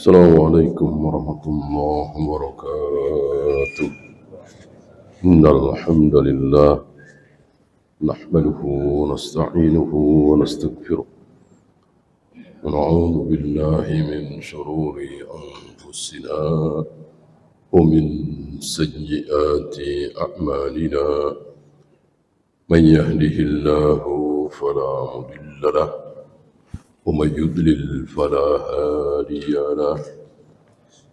Assalamualaikum warahmatullahi wabarakatuh. Innal hamdalillah nahmaduhu wa nasta'inuhu wa nastaghfiruh. Wa na'udzu billahi min shururi anfusina wa min sayyiati a'malina. Man yahdihillahu fala mudilla lahu ومن يضلل فلا هادي له.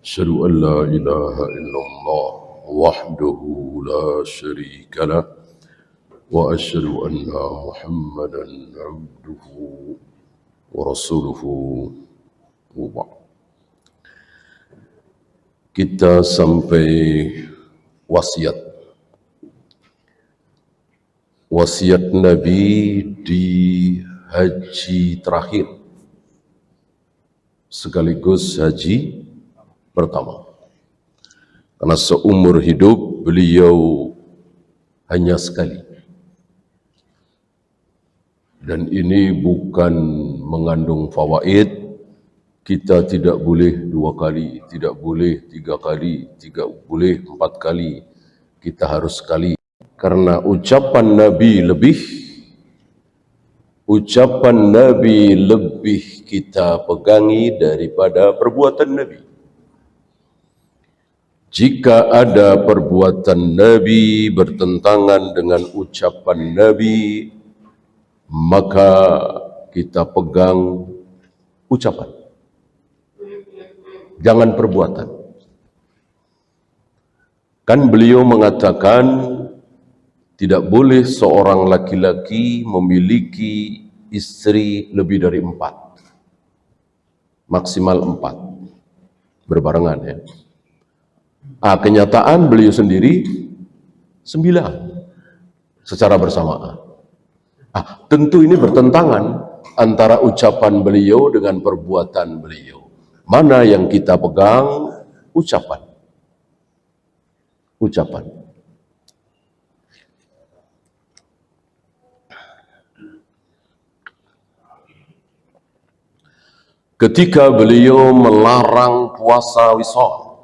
أشهد أن لا إله إلا الله وحده لا شريك له وأشهد أن محمدا عبده ورسوله وبعد. Kita sampai wasiat Nabi di haji terakhir sekaligus haji pertama, karena seumur hidup beliau hanya sekali, dan ini bukan mengandung fawaid. Kita tidak boleh 2 kali, tidak boleh 3 kali, tidak boleh 4 kali, kita harus sekali, karena ucapan Nabi lebih kita pegangi daripada perbuatan Nabi. Jika ada perbuatan Nabi bertentangan dengan ucapan Nabi, maka kita pegang ucapan, jangan perbuatan. Kan beliau mengatakan tidak boleh seorang laki-laki memiliki istri lebih dari 4, maksimal 4 berbarengan ya. Kenyataan beliau sendiri 9 secara bersamaan. Tentu ini bertentangan antara ucapan beliau dengan perbuatan beliau. Mana yang kita pegang? Ucapan. Ketika beliau melarang puasa wisal,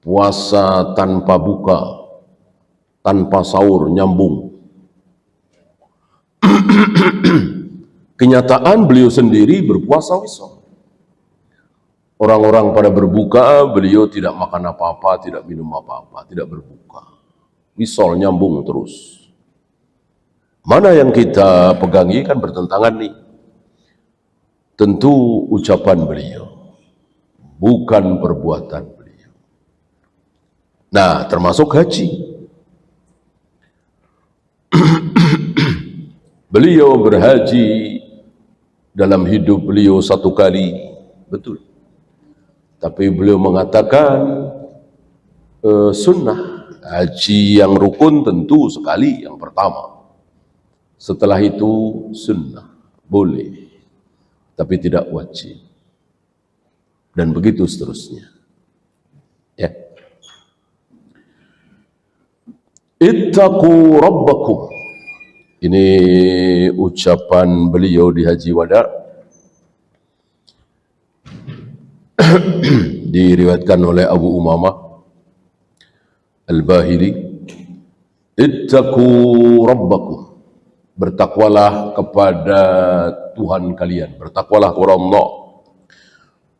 puasa tanpa buka, tanpa sahur, nyambung. Kenyataan beliau sendiri berpuasa wisal. Orang-orang pada berbuka, beliau tidak makan apa-apa, tidak minum apa-apa, tidak berbuka. Wisal nyambung terus. Mana yang kita pegangi? Kan bertentangan nih. Tentu ucapan beliau, bukan perbuatan beliau. Nah, termasuk haji. Beliau berhaji dalam hidup beliau 1 kali, betul. Tapi beliau mengatakan sunnah. Haji yang rukun tentu sekali, yang pertama. Setelah itu sunnah, boleh, tapi tidak wajib, dan begitu seterusnya ya. Ittaqu rabbakum, ini ucapan beliau di haji wada. Diriwayatkan oleh Abu Umamah Al-Bahili. Ittaqu rabbakum, bertakwalah kepada Tuhan kalian, bertakwalah kepada Allah.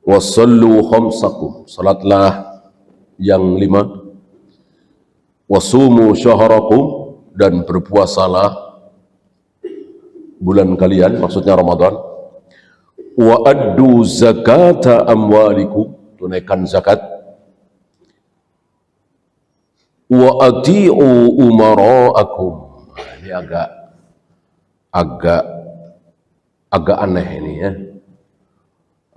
Wasallu khamsakum, salatlah yang 5. Wasumu syahrakum, dan berpuasalah bulan kalian, maksudnya Ramadan. Wa addu zakata amwalikum, tunaikan zakat. Wa ati'u umara'akum, ini agak aneh ini ya.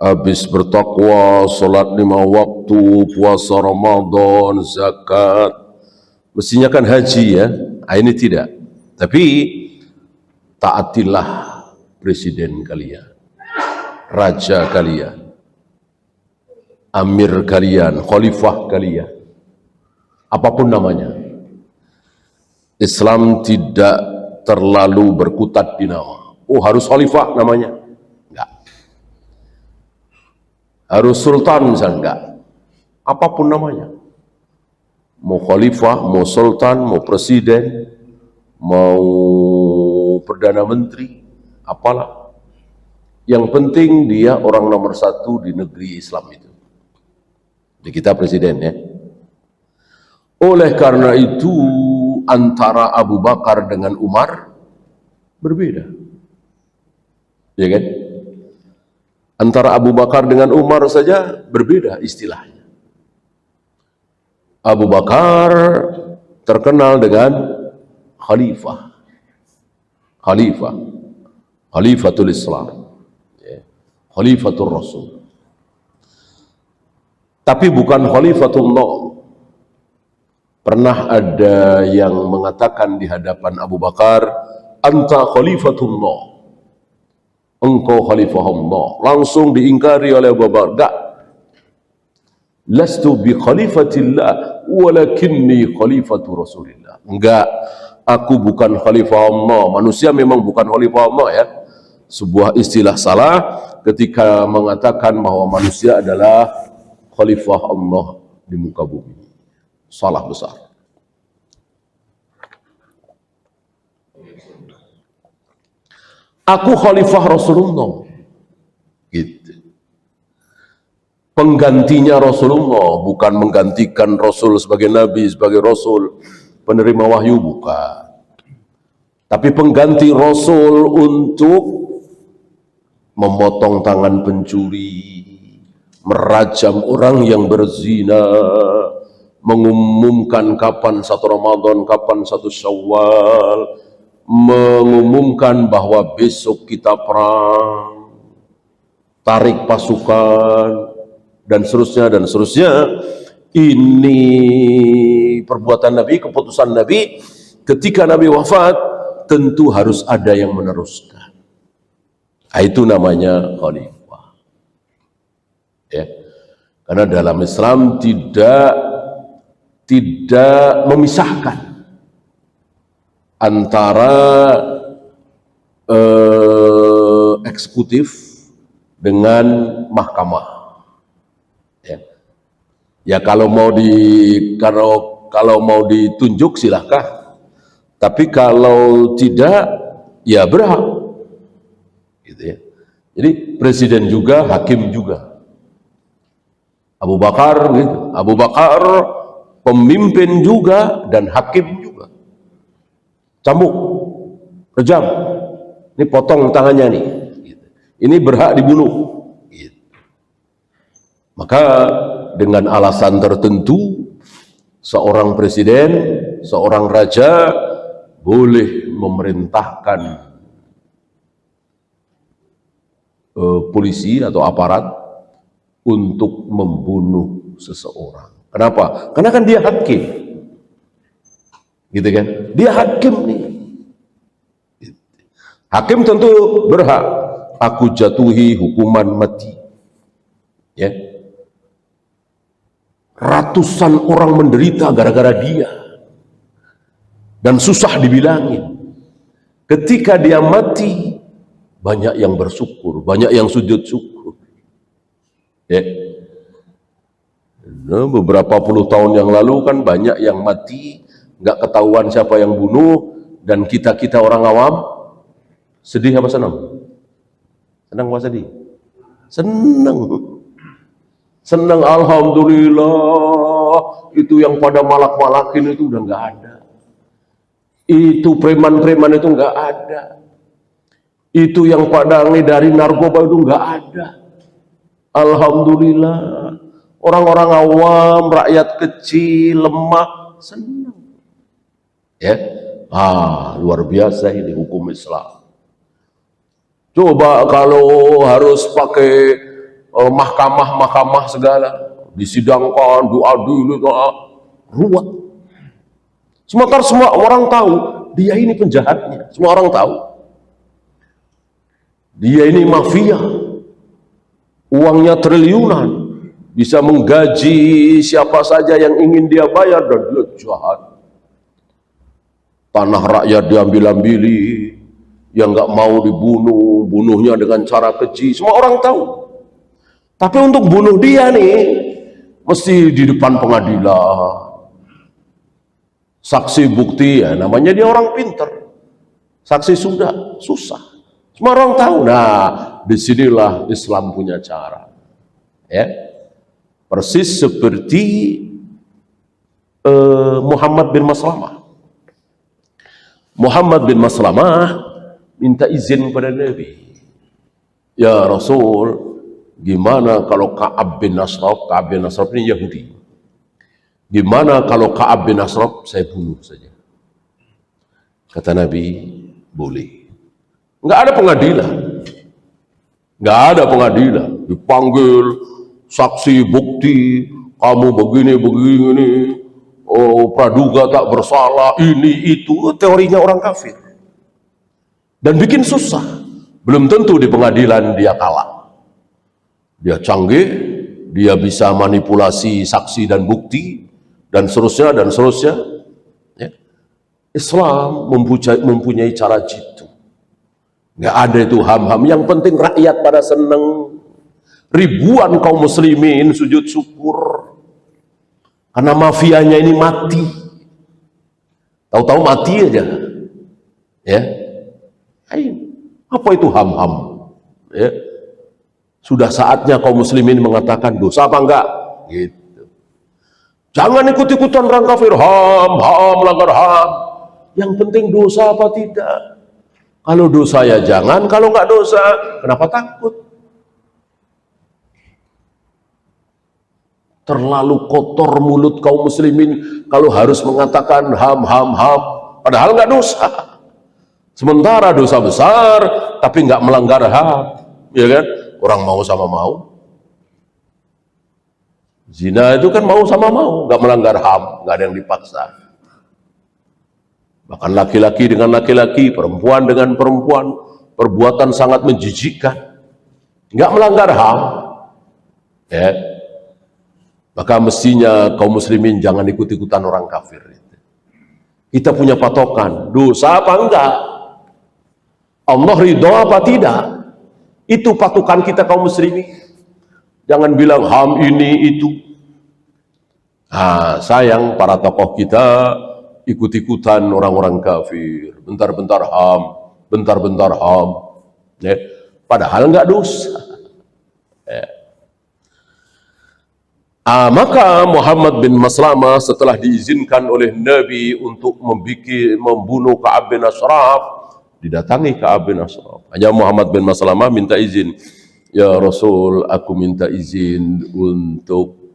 Habis bertakwa, salat 5 waktu, puasa Ramadan, zakat, mestinya kan haji ya. Ini tidak. Tapi taatilah presiden kalian, raja kalian, amir kalian, khalifah kalian, apapun namanya. Islam tidak terlalu berkutat di nama. Harus khalifah namanya. Enggak. Harus sultan misalnya, enggak. Apapun namanya. Mau khalifah, mau sultan, mau presiden, mau perdana menteri, apalah. Yang penting dia orang nomor satu di negeri Islam itu. Di kita presiden ya. Oleh karena itu antara Abu Bakar dengan Umar berbeda. Ya kan? Antara Abu Bakar dengan Umar saja berbeda istilahnya. Abu Bakar terkenal dengan khalifah. Khalifatul Islam. Ya. Khalifatul Rasul. Tapi bukan khalifatullah. Pernah ada yang mengatakan di hadapan Abu Bakar, "Anta khalifatullah." Engkau khalifah Allah. Langsung diingkari oleh Abu Bakar. Enggak. Lastu bi khalifatillah walakinni khalifatu Rasulillah. Enggak, aku bukan khalifah Allah. Manusia memang bukan khalifah Allah ya. Sebuah istilah salah ketika mengatakan bahwa manusia adalah khalifah Allah di muka bumi. Salah besar. Aku khalifah Rasulullah. Gitu. Penggantinya Rasulullah, bukan menggantikan Rasul sebagai Nabi, sebagai Rasul penerima wahyu, bukan. Tapi pengganti Rasul untuk memotong tangan pencuri, merajam orang yang berzina, mengumumkan kapan 1 Ramadan, kapan 1 Syawal, mengumumkan bahwa besok kita perang, tarik pasukan, dan seterusnya dan seterusnya. Ini perbuatan Nabi, keputusan Nabi. Ketika Nabi wafat, tentu harus ada yang meneruskan. Itu namanya khalifah ya. Karena dalam Islam tidak memisahkan antara eksekutif dengan mahkamah. Ya kalau mau ditunjuk silahkan, tapi kalau tidak ya berhak, gitu ya. Jadi presiden juga, hakim juga. Abu Bakar gitu. Abu Bakar pemimpin juga dan hakim juga. Cambuk, rejam, ini potong tangannya nih. Gitu. Ini berhak dibunuh. Gitu. Maka dengan alasan tertentu, seorang presiden, seorang raja boleh memerintahkan polisi atau aparat untuk membunuh seseorang. Kenapa? Karena kan dia hakim, gitu kan? Dia hakim nih. Hakim tentu berhak, aku jatuhi hukuman mati. Ya. Ratusan orang menderita gara-gara dia dan susah dibilangin. Ketika dia mati, banyak yang bersyukur, banyak yang sujud syukur ya. Nah, beberapa puluh tahun yang lalu kan banyak yang mati, nggak ketahuan siapa yang bunuh, dan kita orang awam sedih apa senang? Senang apa sedih? Senang, alhamdulillah. Itu yang pada malak-malakin itu udah nggak ada. Itu preman-preman itu nggak ada. Itu yang pada ngedari narkoba itu nggak ada. Alhamdulillah. Orang-orang awam, rakyat kecil, lemah, senang. Ya, luar biasa ini hukum Islam. Coba kalau harus pakai mahkamah segala, disidangkan, diadili, ruwet. Semua orang tahu dia ini penjahatnya. Semua orang tahu dia ini mafia, uangnya triliunan, bisa menggaji siapa saja yang ingin dia bayar, dan dia jahat. Tanah rakyat diambil-ambili, yang nggak mau dibunuh, bunuhnya dengan cara keji. Semua orang tahu. Tapi untuk bunuh dia nih, mesti di depan pengadilan. Saksi bukti, ya namanya dia orang pinter. Saksi sudah, susah. Semua orang tahu. Nah, disinilah Islam punya cara. Ya, persis seperti Muhammad bin Maslamah. Muhammad bin Maslamah minta izin kepada Nabi. Ya Rasul, gimana kalau Ka'ab bin Ashraf? Ka'ab bin Ashraf ini Yahudi. Gimana kalau Ka'ab bin Ashraf saya bunuh saja? Kata Nabi, boleh. Nggak ada pengadilan. Nggak ada pengadilan. Dipanggil saksi bukti, kamu begini, oh praduga tak bersalah, ini itu, teorinya orang kafir. Dan bikin susah. Belum tentu di pengadilan dia kalah. Dia canggih, dia bisa manipulasi saksi dan bukti, dan seterusnya, dan seterusnya. Ya. Islam mempunyai cara jitu. Nggak ada itu ham-ham. Yang penting rakyat pada seneng. Ribuan kaum muslimin sujud syukur. Karena mafianya ini mati. Tahu-tahu mati aja. Ya. Apa itu ham-ham? Ya. Sudah saatnya kaum muslimin mengatakan dosa apa enggak? Gitu. Jangan ikut-ikutan orang kafir. Ham, langgar ham. Yang penting dosa apa tidak? Kalau dosa ya jangan, kalau enggak dosa, kenapa takut? Terlalu kotor mulut kaum muslimin kalau harus mengatakan ham, padahal nggak dosa. Sementara dosa besar tapi nggak melanggar ham, ya kan? Orang mau sama mau. Zina itu kan mau sama mau, nggak melanggar ham, nggak ada yang dipaksa. Bahkan laki-laki dengan laki-laki, perempuan dengan perempuan, perbuatan sangat menjijikkan, nggak melanggar ham. Ya. Maka mestinya kaum muslimin jangan ikut-ikutan orang kafir. Kita punya patokan, dosa apa enggak? Allah ridho apa tidak? Itu patokan kita kaum muslimin. Jangan bilang ham ini itu. Nah, sayang para tokoh kita ikut-ikutan orang-orang kafir. Bentar-bentar ham, bentar-bentar ham. Ya. Padahal enggak dosa. Ya. Maka Muhammad bin Maslamah setelah diizinkan oleh Nabi untuk membunuh Ka'ab bin Ashraf, didatangi Ka'ab bin Ashraf. Hanya Muhammad bin Maslamah minta izin. Ya Rasul, aku minta izin untuk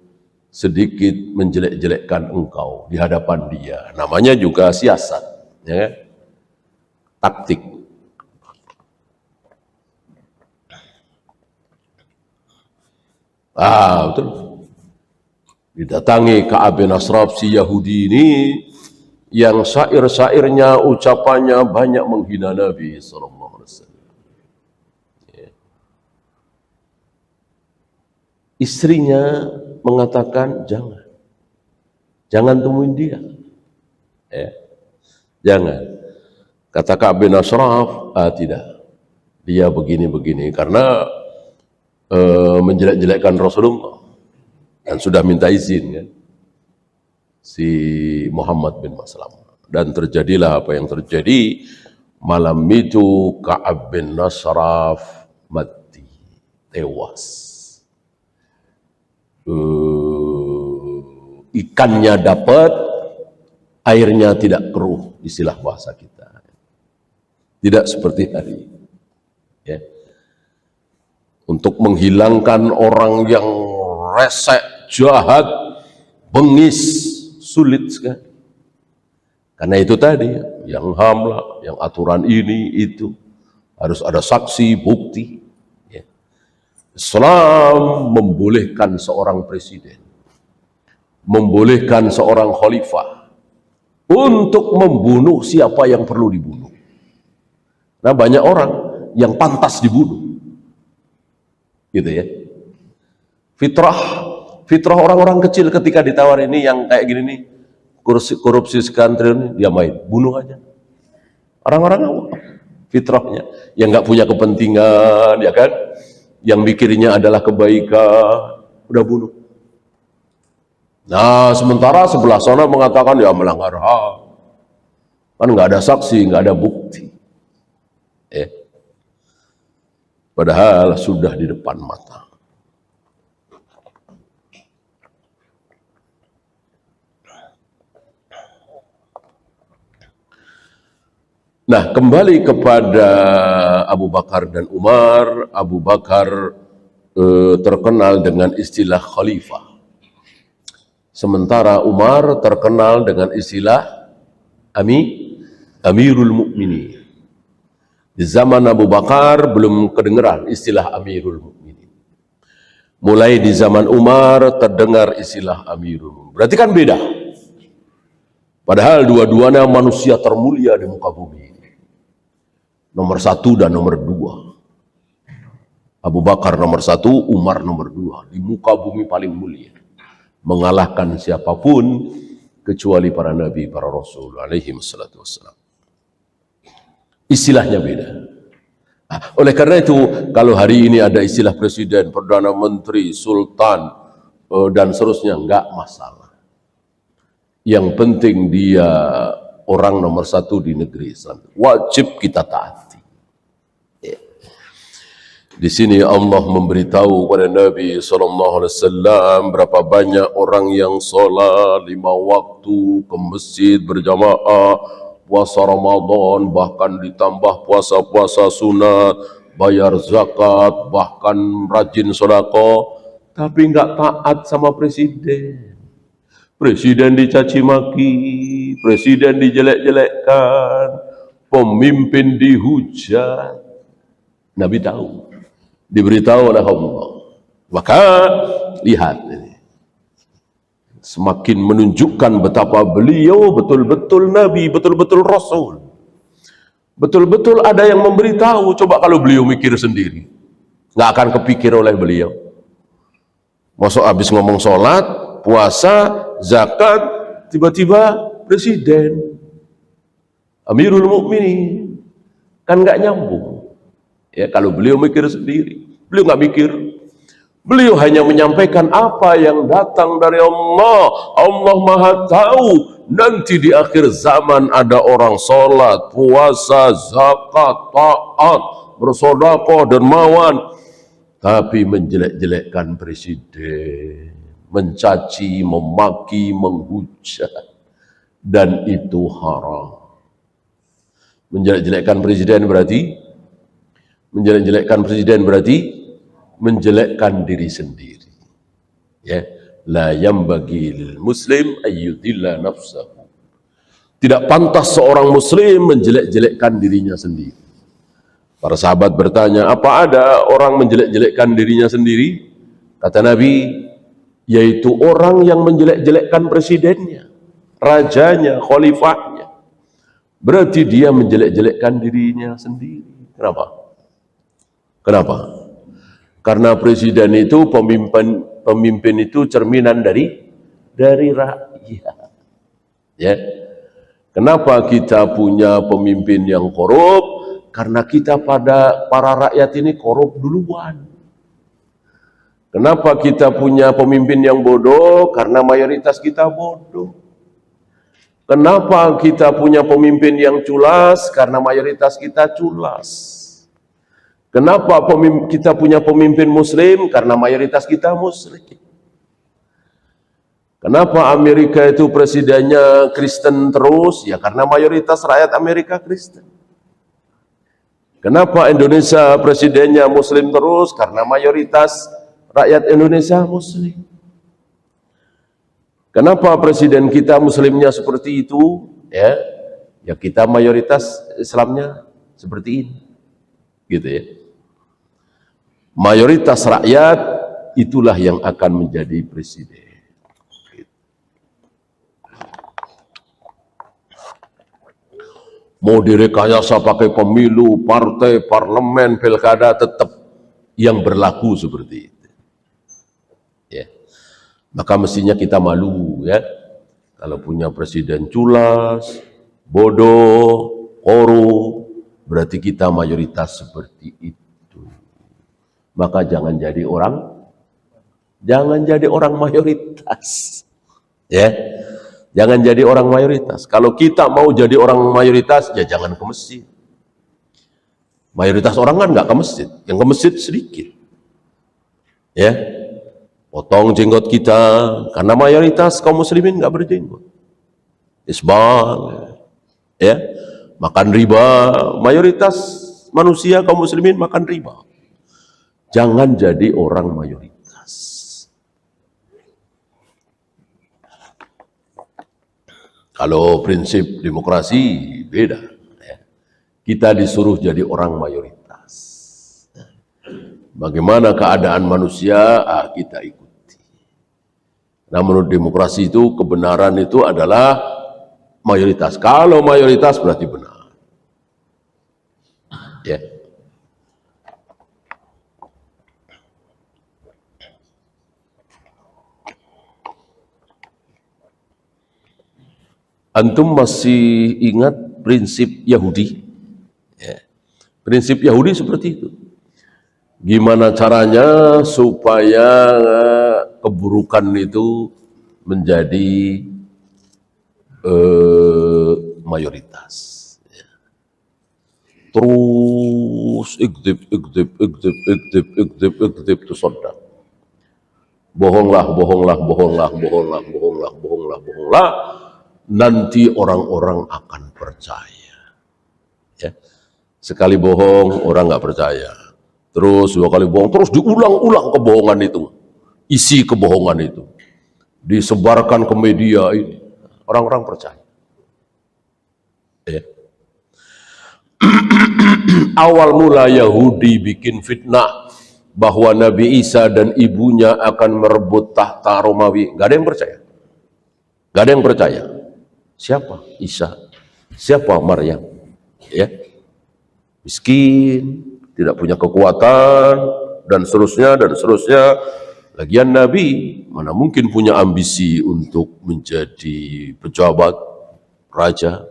sedikit menjelek-jelekkan engkau di hadapan dia. Namanya juga siasat, ya, taktik. Betul. Didatangi Ka'ab bin Ashraf si Yahudi ini yang syair-syairnya, ucapannya banyak menghina Nabi SAW. Ya. Istrinya mengatakan jangan temuin dia. Ya. Jangan. Kata Ka'ab bin Ashraf, tidak. Dia begini-begini karena menjelek-jelekkan Rasulullah. Dan sudah minta izin kan si Muhammad bin Maslamah. Dan terjadilah apa yang terjadi. Malam itu Ka'ab bin Ashraf mati, tewas. Ikannya dapat, airnya tidak keruh, istilah bahasa kita. Tidak seperti hari. Ya. Untuk menghilangkan orang yang resek, jahat, bengis, sulit sekali. Karena itu tadi, yang ham lah, yang aturan ini, itu. Harus ada saksi, bukti. Ya. Islam membolehkan seorang presiden, membolehkan seorang khalifah untuk membunuh siapa yang perlu dibunuh. Nah, banyak orang yang pantas dibunuh. Gitu ya. Fitrah orang-orang kecil ketika ditawar ini yang kayak gini nih, korupsi sekian triliun, dia main, bunuh aja. Orang-orang awam, fitrahnya, yang nggak punya kepentingan, ya kan, yang mikirnya adalah kebaikan, udah bunuh. Nah, sementara sebelah sana mengatakan ya melanggar HAM. Kan nggak ada saksi, nggak ada bukti. Padahal sudah di depan mata. Nah, kembali kepada Abu Bakar dan Umar. Abu Bakar terkenal dengan istilah khalifah. Sementara Umar terkenal dengan istilah Amirul Mukminin. Di zaman Abu Bakar belum kedengeran istilah Amirul Mukminin. Mulai di zaman Umar terdengar istilah Amirul Mukminin. Berarti kan beda. Padahal dua-duanya manusia termulia di muka bumi. Nomor 1 dan nomor 2. Abu Bakar nomor 1, Umar nomor 2. Di muka bumi paling mulia. Mengalahkan siapapun kecuali para nabi, para rasul alaihi wassalatu wassalam. Istilahnya beda. Oleh karena itu, kalau hari ini ada istilah presiden, perdana menteri, sultan, dan seterusnya, enggak masalah. Yang penting dia orang nomor 1 di negeri Islam. Wajib kita taati. Di sini Allah memberitahu kepada Nabi SAW berapa banyak orang yang sholat 5 waktu ke masjid berjamaah, puasa Ramadan, bahkan ditambah puasa-puasa sunat, bayar zakat, bahkan rajin sedekah, tapi nggak taat sama presiden. Presiden dicaci maki, presiden dijelek-jelekkan, pemimpin dihujat. Nabi tahu. Diberitahu oleh Allah. Maka lihat ini. Semakin menunjukkan betapa beliau betul-betul Nabi, betul-betul Rasul. Betul-betul ada yang memberitahu. Coba kalau beliau mikir sendiri, nggak akan kepikir oleh beliau. Masuk habis ngomong sholat, puasa, zakat, tiba-tiba presiden, Amirul Mukminin, kan nggak nyambung. Ya, kalau beliau mikir sendiri, beliau nggak mikir. Beliau hanya menyampaikan apa yang datang dari Allah. Allah Maha tahu nanti di akhir zaman ada orang sholat, puasa, zakat, taat, bersedekah, dermawan, tapi menjelek-jelekkan presiden, mencaci, memaki, menghujat, dan itu haram. Menjelek-jelekkan presiden berarti menjelekkan diri sendiri. Ya, la yambagi lil muslim ayyudilla nafsahu. Tidak pantas seorang muslim menjelek-jelekkan dirinya sendiri. Para sahabat bertanya, apa ada orang menjelek-jelekkan dirinya sendiri? Kata Nabi, yaitu orang yang menjelek-jelekkan presidennya, rajanya, khalifahnya. Berarti dia menjelek-jelekkan dirinya sendiri. Kenapa? Karena presiden itu pemimpin itu cerminan dari rakyat. Ya. Kenapa kita punya pemimpin yang korup? Karena kita pada para rakyat ini korup duluan. Kenapa kita punya pemimpin yang bodoh? Karena mayoritas kita bodoh. Kenapa kita punya pemimpin yang culas? Karena mayoritas kita culas. Kenapa kita punya pemimpin muslim? Karena mayoritas kita muslim. Kenapa Amerika itu presidennya Kristen terus? Ya karena mayoritas rakyat Amerika Kristen. Kenapa Indonesia presidennya muslim terus? Karena mayoritas rakyat Indonesia muslim. Kenapa presiden kita muslimnya seperti itu? Ya kita mayoritas Islamnya seperti ini. Gitu ya. Mayoritas rakyat itulah yang akan menjadi presiden. Mau direkayasa pakai pemilu, partai, parlemen, pilkada, tetap yang berlaku seperti itu. Ya. Maka mestinya kita malu ya. Kalau punya presiden culas, bodoh, korup, berarti kita mayoritas seperti itu. maka jangan jadi orang mayoritas. Ya. Jangan jadi orang mayoritas. Kalau kita mau jadi orang mayoritas, ya jangan ke masjid. Mayoritas orang kan nggak ke masjid, yang ke masjid sedikit. Ya, potong jenggot kita, karena mayoritas kaum muslimin nggak berjenggot. Isbal, ya, makan riba, mayoritas manusia kaum muslimin makan riba. Jangan jadi orang mayoritas. Kalau prinsip demokrasi beda. Ya. Kita disuruh jadi orang mayoritas. Bagaimana keadaan manusia, kita ikuti. Nah, menurut demokrasi itu kebenaran itu adalah mayoritas. Kalau mayoritas berarti benar. Ya. Antum masih ingat prinsip Yahudi? Ya. Prinsip Yahudi seperti itu. Gimana caranya supaya keburukan itu menjadi mayoritas. Ya. Terus ikdib tusoddak. Bohonglah. Nanti orang-orang akan percaya. Ya. Sekali bohong, orang nggak percaya. Terus 2 kali bohong, terus diulang-ulang kebohongan itu. Isi kebohongan itu. Disebarkan ke media ini. Orang-orang percaya. Ya. Awal mula Yahudi bikin fitnah bahwa Nabi Isa dan ibunya akan merebut tahta Romawi. Nggak ada yang percaya. Nggak ada yang percaya. Siapa Isa? Siapa Maryam? Ya, miskin, tidak punya kekuatan, dan seterusnya. Lagian Nabi mana mungkin punya ambisi untuk menjadi pejabat raja?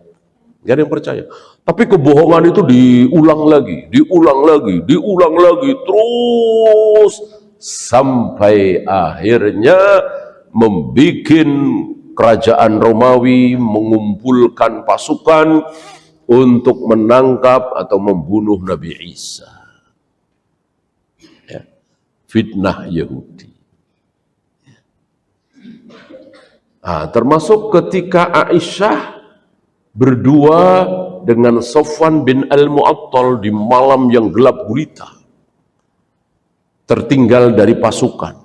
Gak ada yang percaya. Tapi kebohongan itu diulang lagi, terus sampai akhirnya membuat kerajaan Romawi mengumpulkan pasukan untuk menangkap atau membunuh Nabi Isa. Ya. Fitnah Yahudi. Nah, termasuk ketika Aisyah berdua dengan Sofwan bin Al-Mu'attal di malam yang gelap gulita, tertinggal dari pasukan.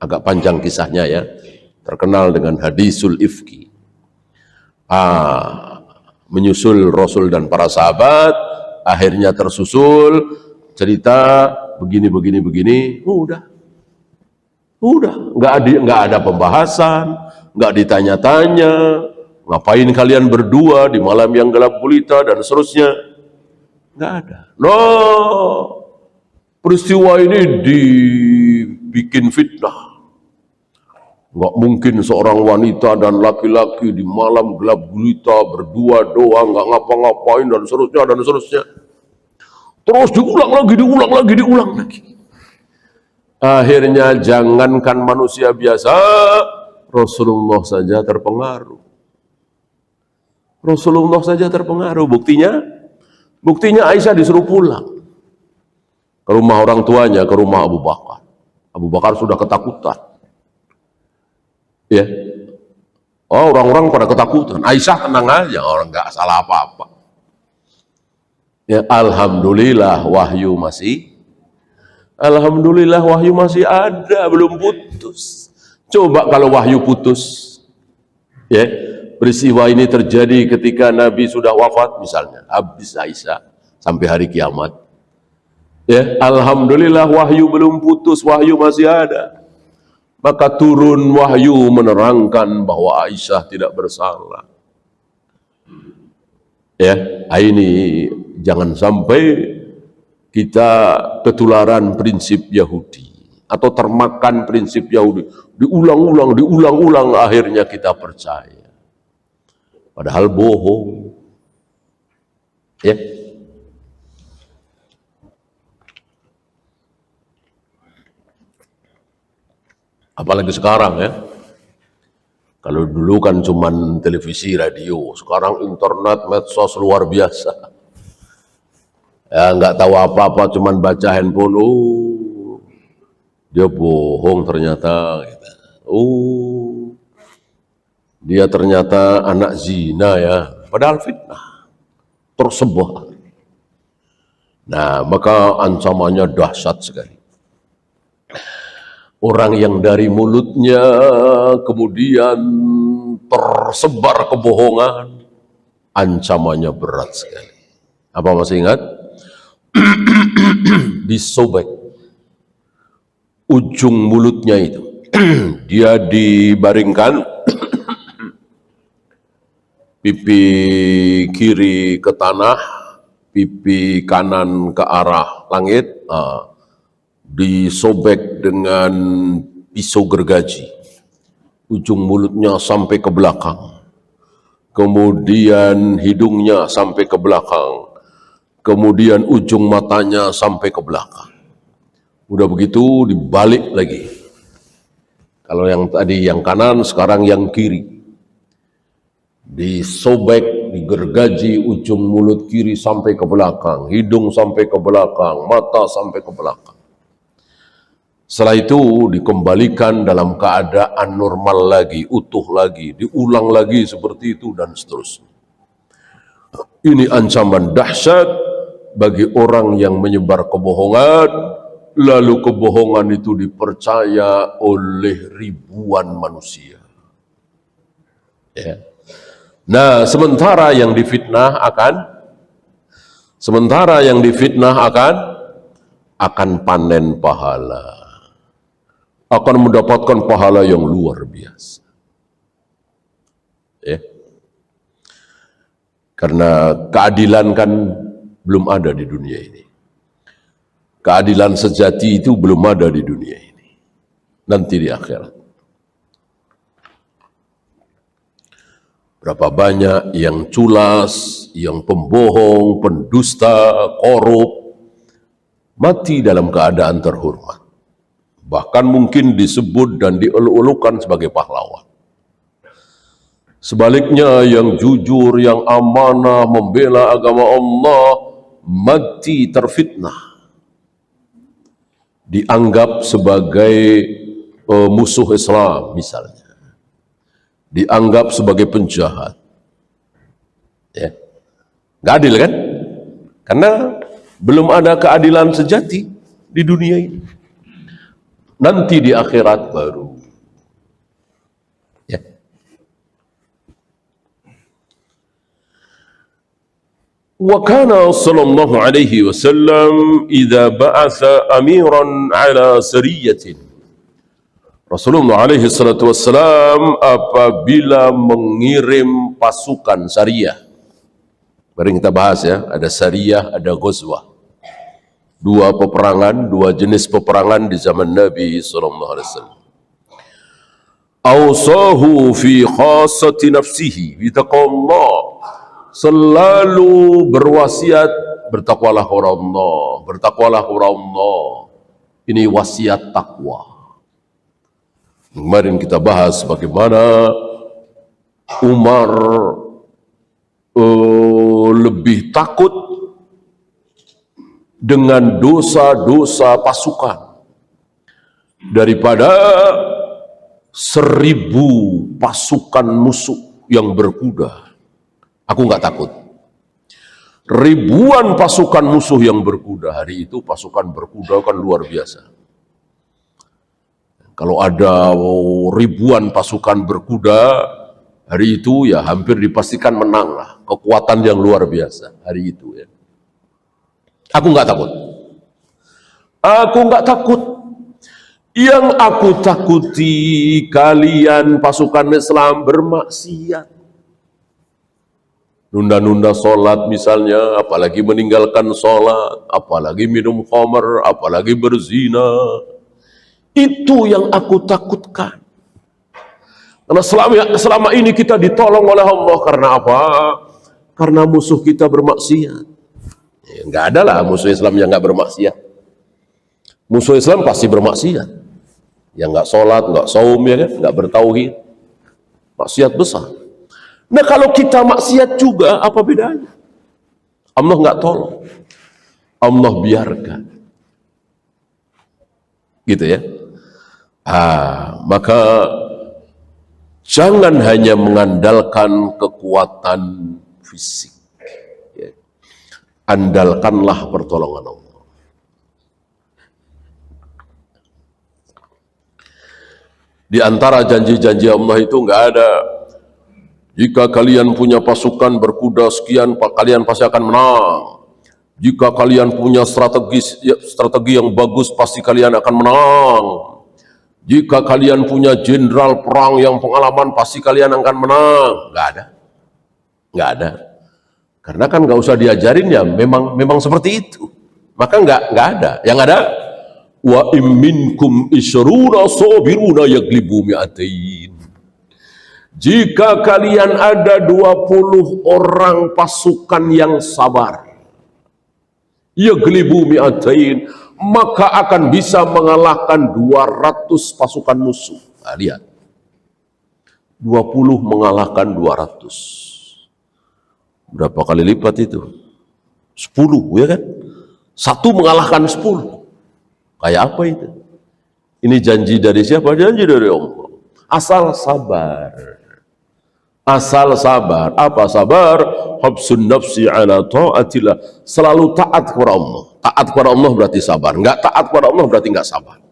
Agak panjang kisahnya ya. Terkenal dengan hadisul ifki. Menyusul Rasul dan para sahabat, akhirnya tersusul cerita begini, udah, nggak ada pembahasan, nggak ditanya-tanya, ngapain kalian berdua di malam yang gelap gulita dan seterusnya, nggak ada. Peristiwa ini dibikin fitnah. Nggak mungkin seorang wanita dan laki-laki di malam gelap gulita berdua doang, nggak ngapa-ngapain dan seterusnya. Terus diulang lagi. Akhirnya jangankan manusia biasa, Rasulullah saja terpengaruh. Buktinya Aisyah disuruh pulang ke rumah orang tuanya, ke rumah Abu Bakar. Abu Bakar sudah ketakutan. Ya, orang-orang pada ketakutan. Aisyah tenang aja, orang nggak salah apa-apa. Ya, alhamdulillah wahyu masih ada, belum putus. Coba kalau wahyu putus, ya, peristiwa ini terjadi ketika Nabi sudah wafat misalnya, habis Aisyah sampai hari kiamat. Ya, alhamdulillah wahyu belum putus, wahyu masih ada. Maka turun wahyu menerangkan bahwa Aisyah tidak bersalah. Ya, ini jangan sampai kita ketularan prinsip Yahudi atau termakan prinsip Yahudi. Diulang-ulang, akhirnya kita percaya. Padahal bohong. Ya. Apalagi sekarang ya. Kalau dulu kan cuman televisi, radio, sekarang internet, medsos luar biasa. Ya nggak tahu apa-apa, cuman baca handphone, oh dia bohong ternyata. Oh dia ternyata anak zina ya, padahal fitnah tersebar. Nah maka ancamannya dahsyat sekali. Orang yang dari mulutnya kemudian tersebar kebohongan, ancamannya berat sekali. Apa masih ingat? Disobek ujung mulutnya itu. Dia dibaringkan, pipi kiri ke tanah, pipi kanan ke arah langit, disobek dengan pisau gergaji, ujung mulutnya sampai ke belakang, kemudian hidungnya sampai ke belakang, kemudian ujung matanya sampai ke belakang. Udah begitu dibalik lagi. Kalau yang tadi yang kanan, sekarang yang kiri. Disobek, digergaji ujung mulut kiri sampai ke belakang, hidung sampai ke belakang, mata sampai ke belakang. Setelah itu dikembalikan dalam keadaan normal lagi, utuh lagi, diulang lagi seperti itu dan seterusnya. Ini ancaman dahsyat bagi orang yang menyebar kebohongan, lalu kebohongan itu dipercaya oleh ribuan manusia. Ya. Nah, sementara yang difitnah akan panen pahala. Akan mendapatkan pahala yang luar biasa. Ya. Karena keadilan kan belum ada di dunia ini. Keadilan sejati itu belum ada di dunia ini. Nanti di akhirat. Berapa banyak yang culas, yang pembohong, pendusta, korup, mati dalam keadaan terhormat. Bahkan mungkin disebut dan dieluk-elukan sebagai pahlawan. Sebaliknya yang jujur, yang amanah, membela agama Allah, mati terfitnah, dianggap sebagai musuh Islam misalnya, dianggap sebagai penjahat. Ya. Nggak adil kan? Karena belum ada keadilan sejati di dunia ini. Nanti di akhirat baru. Ya. Wa kana sallallahu alaihi wasallam idza ba'atha amiran ala sariyatin. Rasulullah alaihi salatu wassalam apabila mengirim pasukan syariah. Mari kita bahas ya, ada syariah, ada ghazwah. Dua peperangan, dua jenis peperangan di zaman Nabi sallallahu alaihi wasallam. Awsahu fi khassati nafsihi bi taqwallah. Selalu berwasiat bertakwalah kepada Allah, bertakwalah kepada Allah. Ini wasiat takwa. Kemarin kita bahas bagaimana Umar lebih takut dengan dosa-dosa pasukan daripada 1000 pasukan musuh yang berkuda. Aku nggak takut. Ribuan pasukan musuh yang berkuda. Hari itu pasukan berkuda kan luar biasa. Kalau ada ribuan pasukan berkuda, hari itu ya hampir dipastikan menang lah. Kekuatan yang luar biasa hari itu ya. Aku nggak takut. Aku nggak takut. Yang aku takuti kalian pasukan Islam bermaksiat. Nunda-nunda sholat misalnya, apalagi meninggalkan sholat, apalagi minum khamr, apalagi berzina. Itu yang aku takutkan. Karena selama ini kita ditolong oleh Allah karena apa? Karena musuh kita bermaksiat. Enggak ada lah musuh Islam yang enggak bermaksiat. Musuh Islam pasti bermaksiat. yang nggak sholat, nggak saum, ya kan, nggak bertauhid, maksiat besar. Nah kalau kita maksiat juga, apa bedanya? Allah nggak tolong, Allah biarkan, gitu ya. Maka jangan hanya mengandalkan kekuatan fisik, ya. Andalkanlah pertolongan Allah. Di antara janji-janji Allah itu nggak ada, jika kalian punya pasukan berkuda sekian, kalian pasti akan menang. Jika kalian punya strategi yang bagus, pasti kalian akan menang. Jika kalian punya jenderal perang yang pengalaman, pasti kalian akan menang. Nggak ada, nggak ada. Karena kan nggak usah diajarin ya, memang seperti itu. Maka nggak ada. Yang ada, wa imminkum isyruna sabiruna yaglibu mi'atain. Jika kalian ada 20 orang pasukan yang sabar, yaglibu mi'atain, maka akan bisa mengalahkan 200 pasukan musuh. Nah, lihat, 20 mengalahkan 200. Berapa kali lipat itu? 10, ya kan? 1 mengalahkan 10. Kayak apa itu? Ini janji dari siapa? Janji dari Allah. Asal sabar. Asal sabar. Apa sabar? Habsun nafsi ala ta'atillah. Selalu taat kepada Allah. Taat kepada Allah berarti sabar. Enggak taat kepada Allah berarti enggak sabar.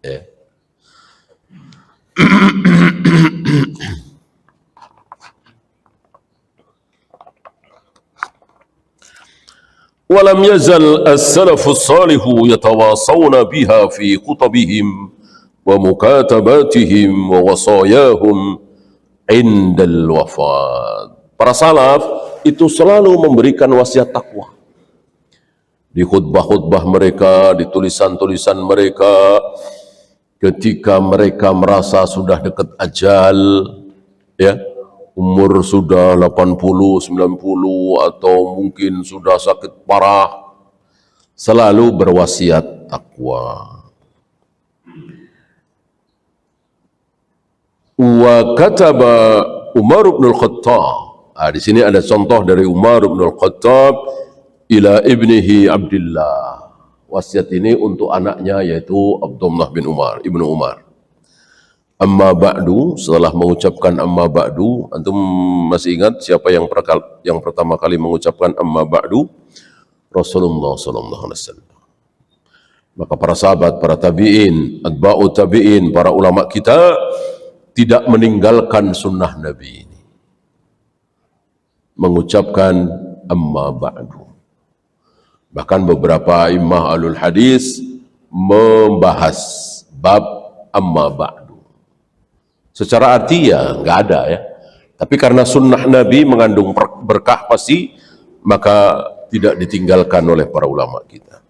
Ya. Walam yazal as-salafus salihu yatawasawna biha fi khutabihim wa mukatabatihim wa wasayahum indal wafat. Para salaf itu selalu memberikan wasiat takwa. Di khutbah-khutbah mereka, di tulisan-tulisan mereka, ketika mereka merasa sudah dekat ajal, ya, umur sudah 80, 90 atau mungkin sudah sakit parah, selalu berwasiat takwa. Wa kataba Umar bin Al-Khattab. Di sini ada contoh dari Umar bin Al-Khattab ila ibnihi Abdullah. Wasiat ini untuk anaknya yaitu Abdullah bin Umar, Ibnu Umar. Amma ba'du, setelah mengucapkan amma ba'du, antum masih ingat siapa yang pertama kali mengucapkan amma ba'du? Rasulullah sallallahu alaihi wasallam. Maka para sahabat, para tabi'in, atba'u tabi'in, para ulama kita tidak meninggalkan sunnah Nabi ini, mengucapkan amma ba'du. Bahkan beberapa imam alul hadis membahas bab amma ba'du. Secara arti ya nggak ada ya, tapi karena sunnah Nabi mengandung berkah pasti, maka tidak ditinggalkan oleh para ulama kita.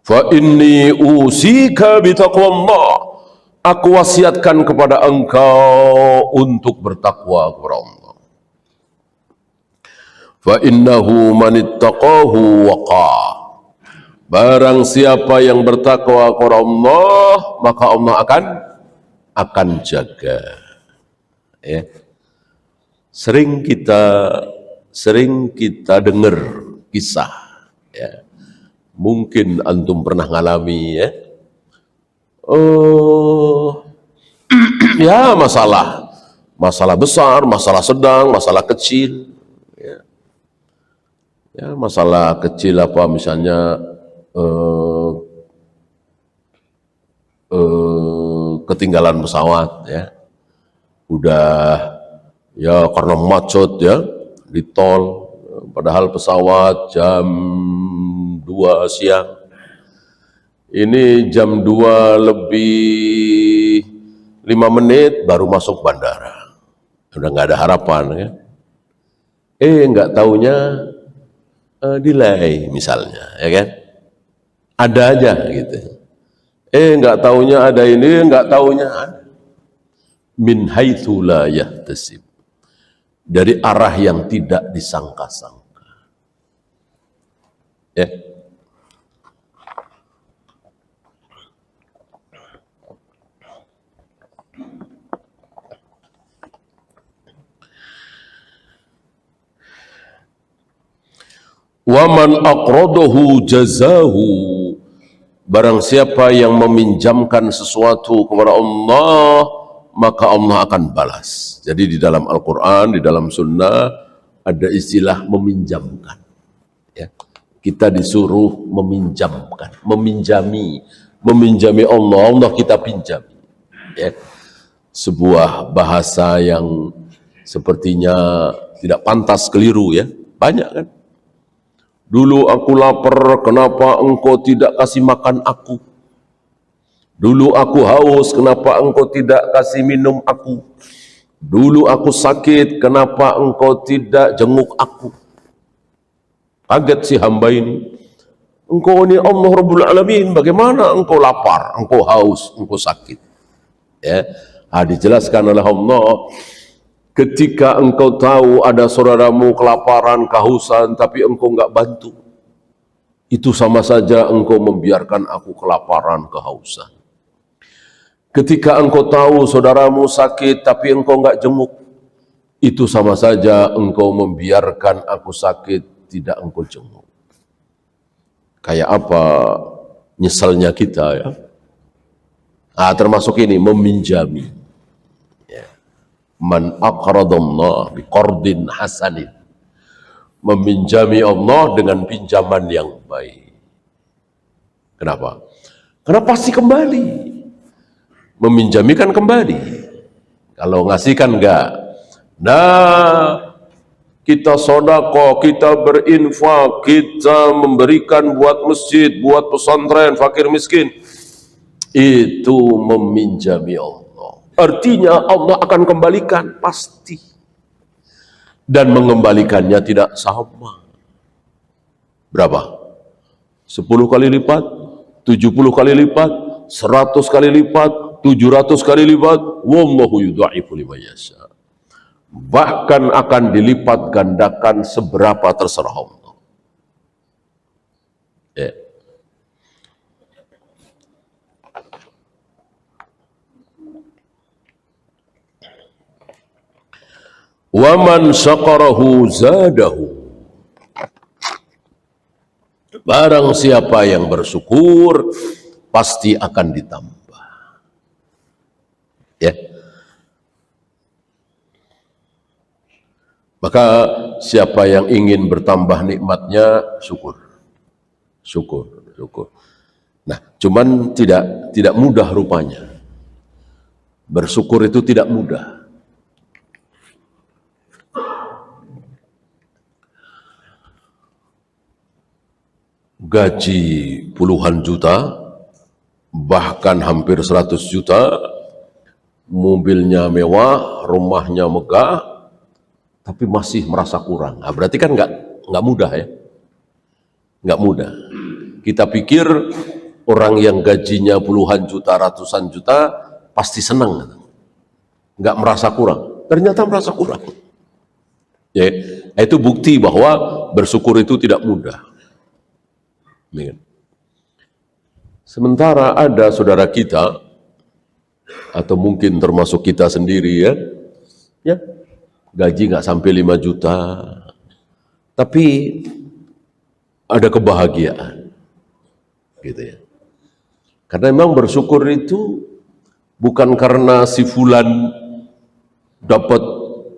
Fa inni usika bitaqwallah. Aku wasiatkan kepada engkau untuk bertakwa kepada Allah. Fa innahu manittaqahu waqa. Barang siapa yang bertakwa kepada Allah, maka Allah akan jaga. Ya. Sering kita dengar kisah, ya. Mungkin antum pernah ngalami, ya. Ya, masalah besar, masalah sedang, masalah kecil, ya. Ya, masalah kecil apa misalnya ketinggalan pesawat, ya. Udah ya karena macet ya di tol, padahal pesawat jam 2 siang. Ini jam 2 lebih 5 menit baru masuk bandara. Udah nggak ada harapan ya. Nggak taunya delay misalnya, ya kan? Ada aja gitu. Nggak taunya ada ini, nggak taunya ada. Min haitsu la yahtasib. Dari arah yang tidak disangka-sangka. Ya. Wa man aqradahu jazahu, barang siapa yang meminjamkan sesuatu kepada Allah, maka Allah akan balas. Jadi di dalam Al-Quran, di dalam Sunnah ada istilah meminjamkan. Ya. Kita disuruh meminjamkan, meminjami Allah, Allah kita pinjam. Ya. Sebuah bahasa yang sepertinya tidak pantas, keliru ya. Banyak kan? Dulu aku lapar, kenapa engkau tidak kasih makan aku? Dulu aku haus, kenapa engkau tidak kasih minum aku? Dulu aku sakit, kenapa engkau tidak jenguk aku? Kaget si hamba ini. Engkau ini Allah Rabbul Alamin, bagaimana engkau lapar, engkau haus, engkau sakit? Ya, dijelaskan oleh Allah, ketika engkau tahu ada saudaramu kelaparan, kehausan, tapi engkau enggak bantu, itu sama saja engkau membiarkan aku kelaparan, kehausan. Ketika engkau tahu saudaramu sakit, tapi engkau enggak jenguk, itu sama saja engkau membiarkan aku sakit, tidak engkau jenguk. Kayak apa nyesalnya kita ya. Termasuk ini, meminjami. Man aqradallah biqardin hasanin, meminjami Allah dengan pinjaman yang baik. Kenapa? Karena pasti kembali. Meminjami kan kembali, kalau ngasih kan enggak. Nah, kita sedekah, kita berinfak, kita memberikan buat masjid, buat pesantren, fakir miskin, itu meminjami Allah. Artinya Allah akan kembalikan, pasti. Dan mengembalikannya tidak sama. Berapa? 10 kali lipat, 70 kali lipat, 100 kali lipat, 700 kali lipat. Wallahu yudha'ifu liman yasha. Bahkan akan dilipat gandakan seberapa terserah Allah. Ya. Waman syakarahu zadahu, barang siapa yang bersyukur pasti akan ditambah. Ya. Maka siapa yang ingin bertambah nikmatnya, syukur. Nah, cuman tidak mudah rupanya. Bersyukur itu tidak mudah. Gaji puluhan juta, bahkan hampir 100 juta, mobilnya mewah, rumahnya megah, tapi masih merasa kurang. Berarti kan nggak mudah ya, nggak mudah. Kita pikir orang yang gajinya puluhan juta, ratusan juta pasti senang, nggak merasa kurang. Ternyata merasa kurang. Ya, itu bukti bahwa bersyukur itu tidak mudah. Sementara ada saudara kita, atau mungkin termasuk kita sendiri ya, gaji nggak sampai 5 juta, tapi ada kebahagiaan, gitu ya. Karena memang bersyukur itu bukan karena si fulan dapat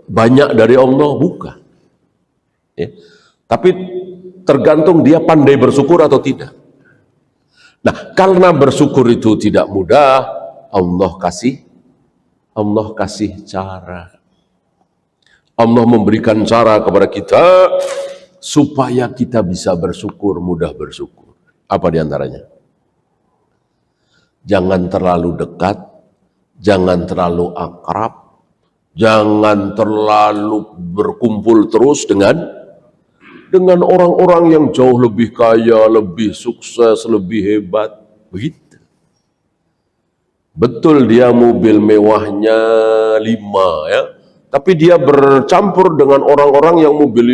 banyak dari Allah, bukan. Ya. Tapi tergantung dia pandai bersyukur atau tidak. Nah, karena bersyukur itu tidak mudah, Allah kasih cara. Allah memberikan cara kepada kita supaya kita bisa bersyukur, mudah bersyukur. Apa diantaranya? Jangan terlalu dekat, jangan terlalu akrab, jangan terlalu berkumpul terus dengan orang-orang yang jauh lebih kaya, lebih sukses, lebih hebat. Begitu. Betul dia mobil mewahnya 5 ya, tapi dia bercampur dengan orang-orang yang mobil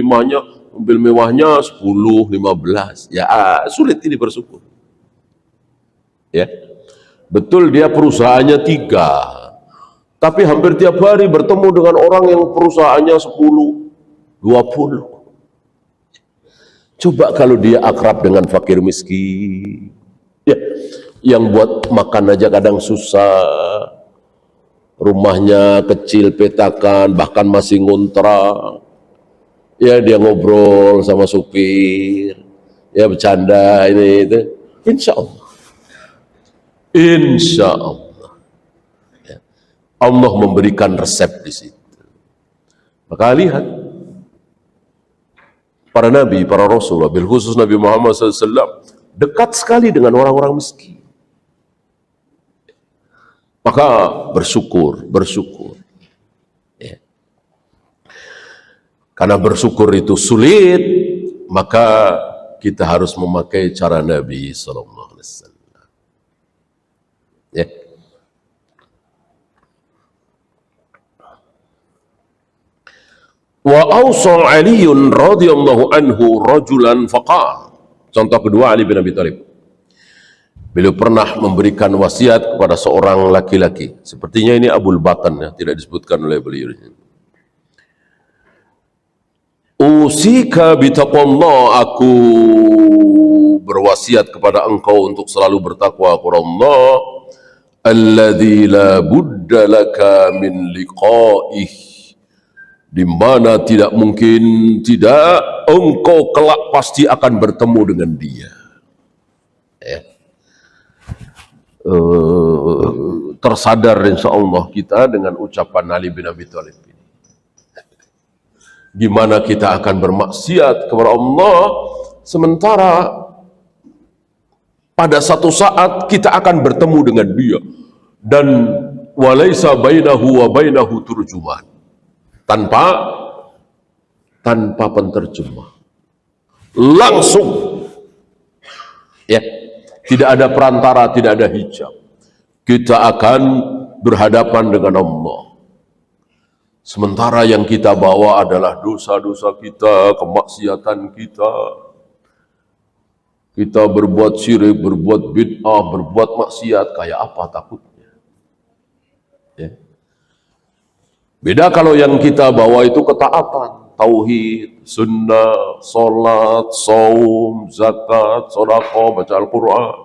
mewahnya 10, 15. Ya, sulit ini bersyukur. Ya. Betul dia perusahaannya 3, tapi hampir tiap hari bertemu dengan orang yang perusahaannya 10, 20. Coba kalau dia akrab dengan fakir miskin, ya, yang buat makan aja kadang susah, rumahnya kecil petakan, bahkan masih ngontrak, ya dia ngobrol sama supir, ya bercanda ini itu, insya Allah, insya Allah, ya, Allah memberikan resep di situ. Maka lihat para nabi, para rasul, bil khusus Nabi Muhammad SAW dekat sekali dengan orang-orang miskin. Maka bersyukur, bersyukur. Ya. Karena bersyukur itu sulit, maka kita harus memakai cara Nabi Sallallahu Alaihi Wasallam. Ya. Wa awsa Aliun radhiyallahu anhu rajulan faqal. Contoh kedua Ali bin Abi Thalib. Beliau pernah memberikan wasiat kepada seorang laki-laki. Sepertinya ini Abul Batan, ya, tidak disebutkan oleh beliau. Usika bitaqwallah, aku berwasiat kepada engkau untuk selalu bertakwa kepada Allah. Alladzi la budda laka min liqa'ih, di mana tidak mungkin tidak engkau kelak pasti akan bertemu dengan dia. Ya. Tersadar insya Allah kita dengan ucapan Ali bin Abi Thalib ini. Gimana kita akan bermaksiat kepada Allah sementara pada satu saat kita akan bertemu dengan dia, dan walaisa bainahu wa bainahu turjuman, tanpa penterjemah, langsung, ya, tidak ada perantara, tidak ada hijab, kita akan berhadapan dengan Allah. Sementara yang kita bawa adalah dosa-dosa kita, kemaksiatan kita. Kita berbuat syirik, berbuat bid'ah, berbuat maksiat, kayak apa takutnya? Ya. Beda kalau yang kita bawa itu ketaatan, tauhid, sunnah, salat, saum, zakat, sedekah, baca Al-Quran.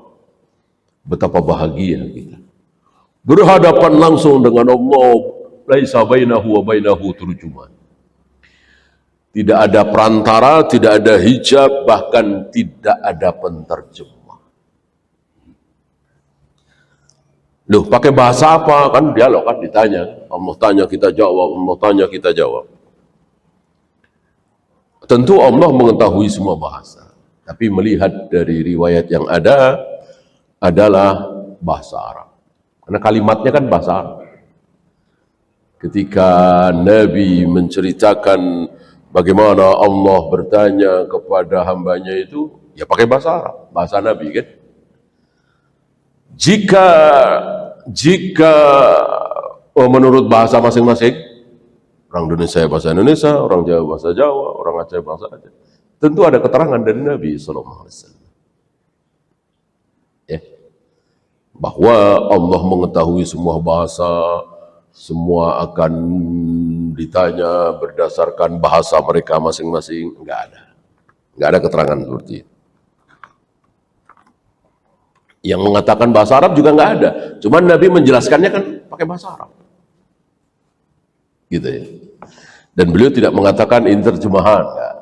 Betapa bahagia kita. Berhadapan langsung dengan Allah, laisa bainahu wa bainahu turjuman. Tidak ada perantara, tidak ada hijab, bahkan tidak ada penterjemah. Loh, pakai bahasa apa? Kan dialog, kan ditanya. Allah tanya kita jawab, Allah tanya kita jawab. Tentu Allah mengetahui semua bahasa. Tapi melihat dari riwayat yang ada adalah bahasa Arab. Karena kalimatnya kan bahasa Arab. Ketika Nabi menceritakan bagaimana Allah bertanya kepada hambanya itu, ya pakai bahasa Arab, bahasa Nabi kan. Jika menurut bahasa masing-masing, orang Indonesia bahasa Indonesia, orang Jawa bahasa Jawa, orang Aceh bahasa Aceh, tentu ada keterangan dari Nabi Sallallahu Alaihi Wasallam. Ya. Bahwa Allah mengetahui semua bahasa, semua akan ditanya berdasarkan bahasa mereka masing-masing. Enggak ada keterangan seperti itu. Yang mengatakan bahasa Arab juga enggak ada, cuman Nabi menjelaskannya kan pakai bahasa Arab gitu ya. Dan beliau tidak mengatakan ini terjemahan, enggak.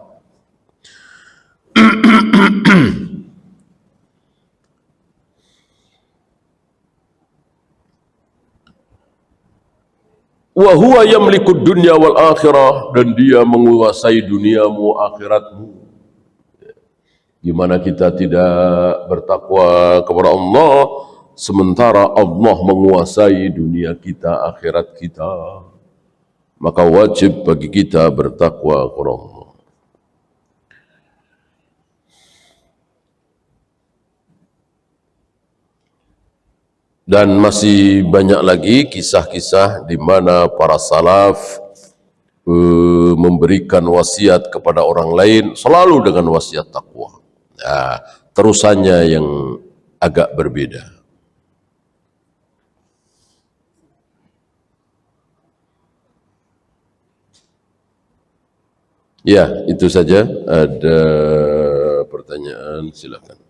Wa huwa yamlikud dunya wal akhirah, dan dia menguasai duniamu akhiratmu. Gimana kita tidak bertakwa kepada Allah sementara Allah menguasai dunia kita, akhirat kita? Maka wajib bagi kita bertakwa kepada Allah. Dan masih banyak lagi kisah-kisah di mana para salaf memberikan wasiat kepada orang lain selalu dengan wasiat takwa. Nah, terusannya yang agak berbeda. Ya, itu saja. Ada pertanyaan, silakan.